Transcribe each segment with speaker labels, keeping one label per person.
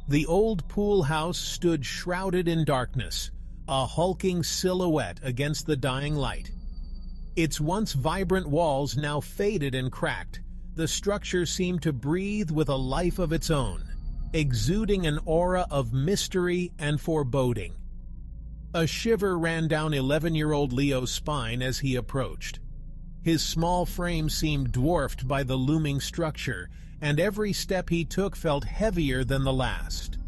Speaker 1: The old pool house stood shrouded in darkness, a hulking silhouette against the dying light. Its once vibrant walls now faded and cracked. The structure seemed to breathe with a life of its own, exuding an aura of mystery and foreboding. A shiver ran down 11-year-old Leo's spine as he approached. His small frame seemed dwarfed by the looming structure, and every step he took felt heavier than the last.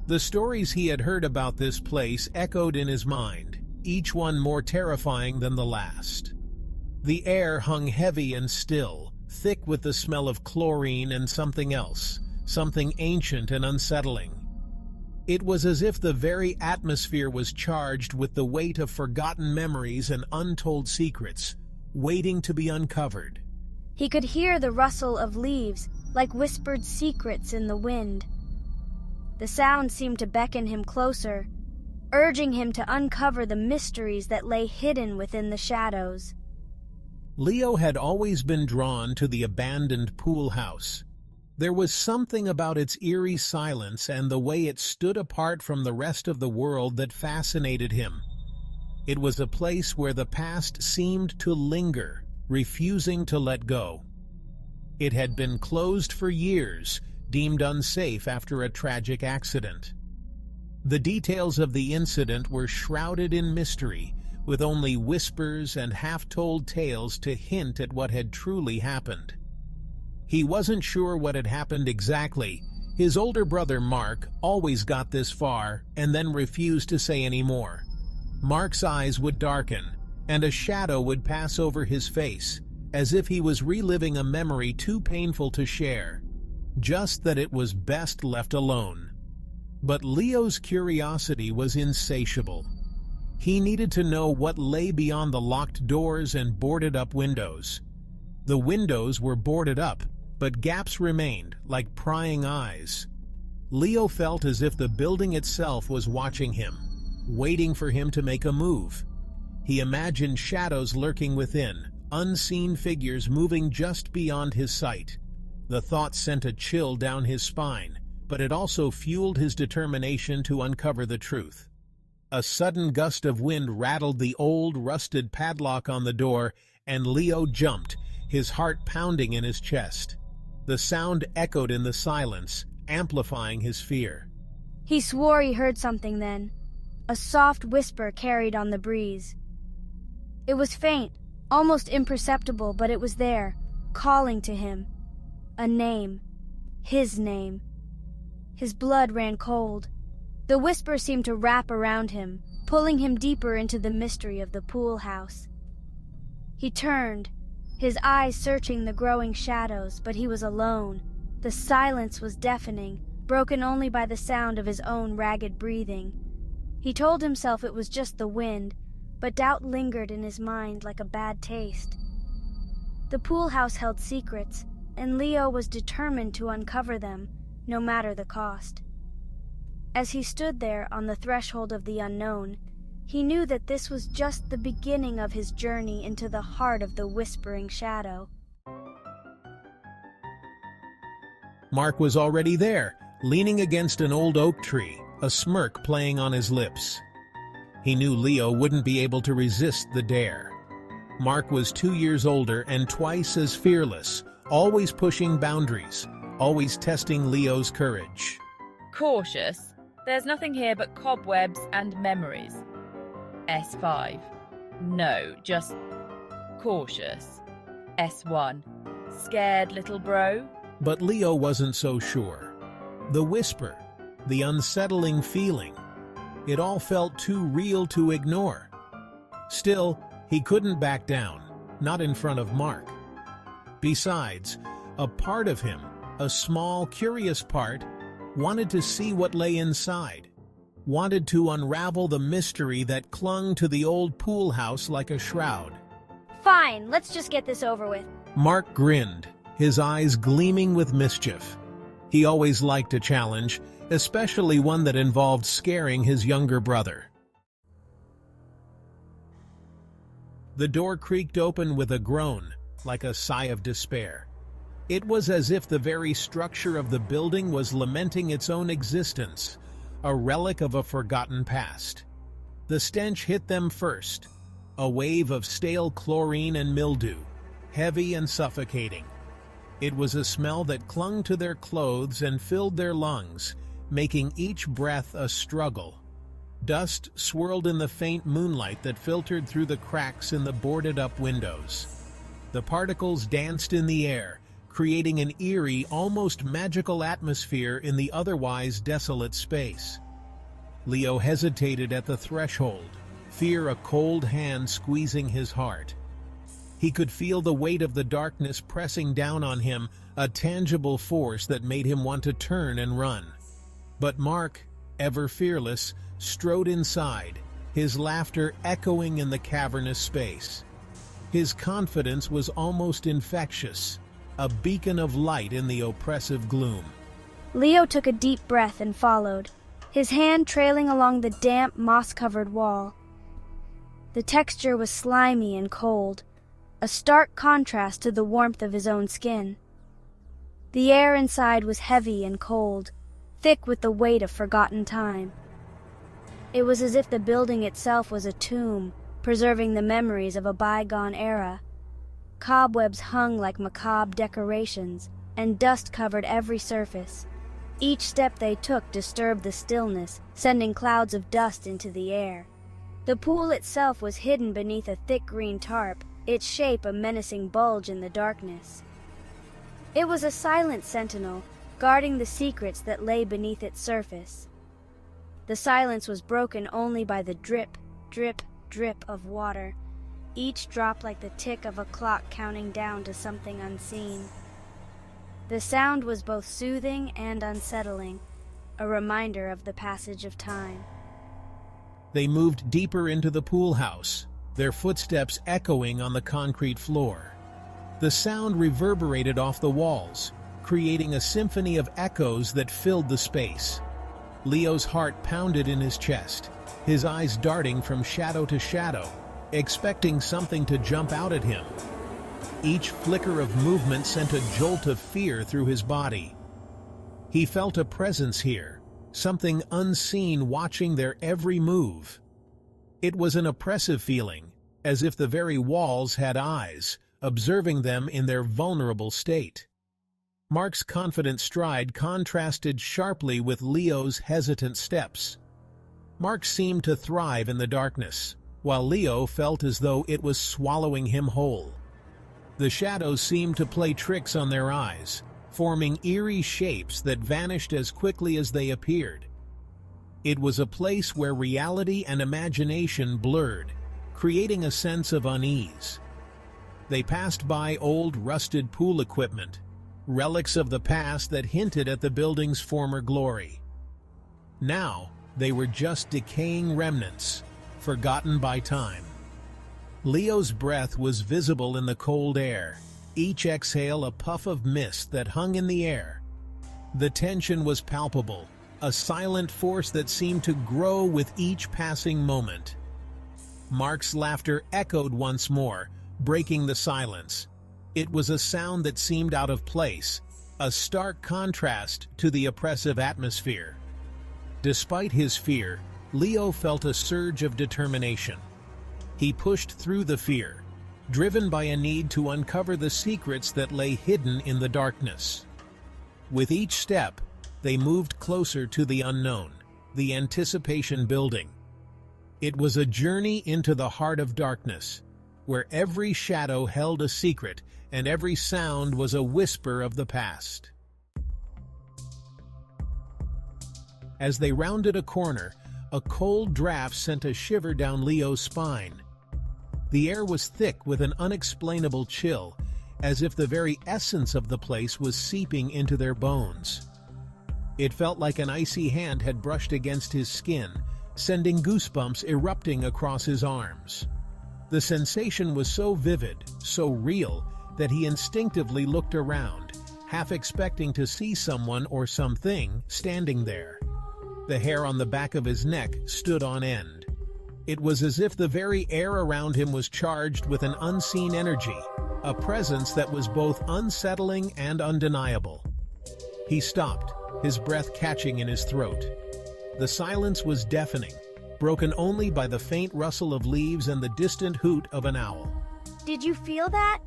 Speaker 1: The stories he had heard about this place echoed in his mind, each one more terrifying than the last. The air hung heavy and still, thick with the smell of chlorine and something else, something ancient and unsettling. It was as if the very atmosphere was charged with the weight of forgotten memories and untold secrets, waiting to be uncovered.
Speaker 2: He could hear the rustle of leaves, like whispered secrets in the wind. The sound seemed to beckon him closer, urging him to uncover the mysteries that lay hidden within the shadows.
Speaker 1: Leo had always been drawn to the abandoned pool house. There was something about its eerie silence and the way it stood apart from the rest of the world that fascinated him. It was a place where the past seemed to linger, refusing to let go. It had been closed for years, deemed unsafe after a tragic accident. The details of the incident were shrouded in mystery, with only whispers and half-told tales to hint at what had truly happened. He wasn't sure what had happened exactly. His older brother Mark always got this far and then refused to say any more. Mark's eyes would darken, and a shadow would pass over his face, as if he was reliving a memory too painful to share, just that it was best left alone. But Leo's curiosity was insatiable. He needed to know what lay beyond the locked doors and boarded-up windows. The windows were boarded up, but gaps remained, like prying eyes. Leo felt as if the building itself was watching him, waiting for him to make a move. He imagined shadows lurking within, unseen figures moving just beyond his sight. The thought sent a chill down his spine, but it also fueled his determination to uncover the truth. A sudden gust of wind rattled the old, rusted padlock on the door, and Leo jumped, his heart pounding in his chest. The sound echoed in the silence, amplifying his fear.
Speaker 2: He swore he heard something then, a soft whisper carried on the breeze. It was faint, almost imperceptible, but it was there, calling to him. A name. His name. His blood ran cold. The whisper seemed to wrap around him, pulling him deeper into the mystery of the pool house. He turned, his eyes searching the growing shadows, but he was alone. The silence was deafening, broken only by the sound of his own ragged breathing. He told himself it was just the wind, but doubt lingered in his mind like a bad taste. The pool house held secrets, and Leo was determined to uncover them, no matter the cost. As he stood there on the threshold of the unknown, he knew that this was just the beginning of his journey into the heart of the whispering shadow.
Speaker 1: Mark was already there, leaning against an old oak tree, a smirk playing on his lips. He knew Leo wouldn't be able to resist the dare. Mark was 2 years older and twice as fearless, always pushing boundaries, always testing Leo's courage.
Speaker 3: Cautious. There's nothing here but cobwebs and memories. S5. No, just cautious. S1. Scared little bro?
Speaker 1: But Leo wasn't so sure. The whisper, the unsettling feeling, it all felt too real to ignore. Still, he couldn't back down, not in front of Mark. Besides, a part of him, a small, curious part, wanted to see what lay inside, wanted to unravel the mystery that clung to the old pool house like a shroud.
Speaker 2: Fine, let's just get this over with.
Speaker 1: Mark grinned, his eyes gleaming with mischief. He always liked a challenge, especially one that involved scaring his younger brother. The door creaked open with a groan, like a sigh of despair. It was as if the very structure of the building was lamenting its own existence, a relic of a forgotten past. The stench hit them first, a wave of stale chlorine and mildew, heavy and suffocating. It was a smell that clung to their clothes and filled their lungs, making each breath a struggle. Dust swirled in the faint moonlight that filtered through the cracks in the boarded-up windows. The particles danced in the air, creating an eerie, almost magical atmosphere in the otherwise desolate space. Leo hesitated at the threshold, fear a cold hand squeezing his heart. He could feel the weight of the darkness pressing down on him, a tangible force that made him want to turn and run. But Mark, ever fearless, strode inside, his laughter echoing in the cavernous space. His confidence was almost infectious, a beacon of light in the oppressive gloom.
Speaker 2: Leo took a deep breath and followed, his hand trailing along the damp, moss-covered wall. The texture was slimy and cold, a stark contrast to the warmth of his own skin. The air inside was heavy and cold, thick with the weight of forgotten time. It was as if the building itself was a tomb, preserving the memories of a bygone era. Cobwebs hung like macabre decorations, and dust covered every surface. Each step they took disturbed the stillness, sending clouds of dust into the air. The pool itself was hidden beneath a thick green tarp, its shape a menacing bulge in the darkness. It was a silent sentinel, guarding the secrets that lay beneath its surface. The silence was broken only by the drip, drip, drip of water, each drop like the tick of a clock counting down to something unseen. The sound was both soothing and unsettling, a reminder of the passage of time.
Speaker 1: They moved deeper into the pool house, their footsteps echoing on the concrete floor. The sound reverberated off the walls, creating a symphony of echoes that filled the space. Leo's heart pounded in his chest, his eyes darting from shadow to shadow, expecting something to jump out at him. Each flicker of movement sent a jolt of fear through his body. He felt a presence here, something unseen watching their every move. It was an oppressive feeling, as if the very walls had eyes, observing them in their vulnerable state. Mark's confident stride contrasted sharply with Leo's hesitant steps. Mark seemed to thrive in the darkness, while Leo felt as though it was swallowing him whole. The shadows seemed to play tricks on their eyes, forming eerie shapes that vanished as quickly as they appeared. It was a place where reality and imagination blurred, creating a sense of unease. They passed by old rusted pool equipment, relics of the past that hinted at the building's former glory. Now, they were just decaying remnants, forgotten by time. Leo's breath was visible in the cold air, each exhale a puff of mist that hung in the air. The tension was palpable, a silent force that seemed to grow with each passing moment. Mark's laughter echoed once more, breaking the silence. It was a sound that seemed out of place, a stark contrast to the oppressive atmosphere. Despite his fear, Leo felt a surge of determination. He pushed through the fear, driven by a need to uncover the secrets that lay hidden in the darkness. With each step, they moved closer to the unknown, the anticipation building. It was a journey into the heart of darkness, where every shadow held a secret and every sound was a whisper of the past. As they rounded a corner, a cold draft sent a shiver down Leo's spine. The air was thick with an unexplainable chill, as if the very essence of the place was seeping into their bones. It felt like an icy hand had brushed against his skin, sending goosebumps erupting across his arms. The sensation was so vivid, so real, that he instinctively looked around, half expecting to see someone or something standing there. The hair on the back of his neck stood on end. It was as if the very air around him was charged with an unseen energy, a presence that was both unsettling and undeniable. He stopped, his breath catching in his throat. The silence was deafening, broken only by the faint rustle of leaves and the distant hoot of an owl.
Speaker 2: Did you feel that?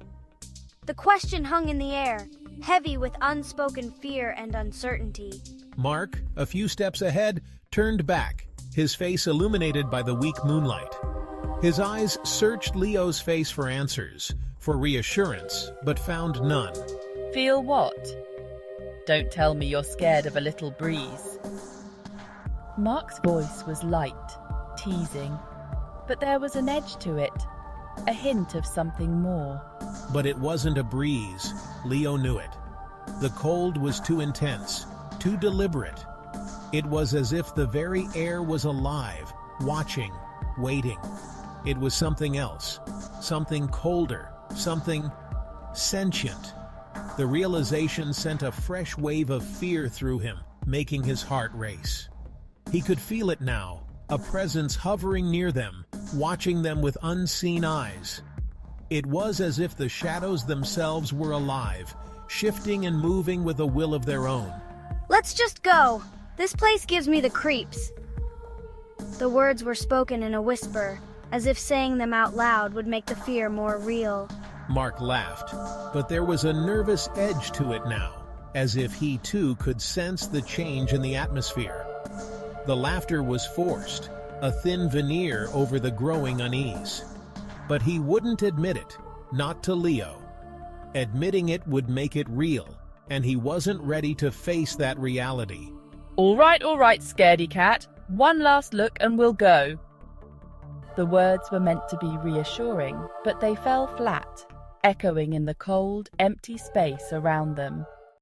Speaker 2: The question hung in the air, heavy with unspoken fear and uncertainty.
Speaker 1: Mark, a few steps ahead, turned back, his face illuminated by the weak moonlight. His eyes searched Leo's face for answers, for reassurance, but found none.
Speaker 3: Feel what? Don't tell me you're scared of a little breeze. Mark's voice was light, teasing, but there was an edge to it, a hint of something more.
Speaker 1: But it wasn't a breeze. Leo knew it. The cold was too intense, too deliberate. It was as if the very air was alive, watching, waiting. It was something else, something colder, something sentient. The realization sent a fresh wave of fear through him, making his heart race. He could feel it now, a presence hovering near them, watching them with unseen eyes. It was as if the shadows themselves were alive, shifting and moving with a will of their own.
Speaker 2: Let's just go. This place gives me the creeps. The words were spoken in a whisper, as if saying them out loud would make the fear more real.
Speaker 1: Mark laughed, but there was a nervous edge to it now, as if he too could sense the change in the atmosphere. The laughter was forced, a thin veneer over the growing unease. But he wouldn't admit it, not to Leo. Admitting it would make it real, and he wasn't ready to face that reality.
Speaker 3: All right, scaredy cat. One last look and we'll go. The words were meant to be reassuring, but they fell flat, echoing in the cold, empty space around them.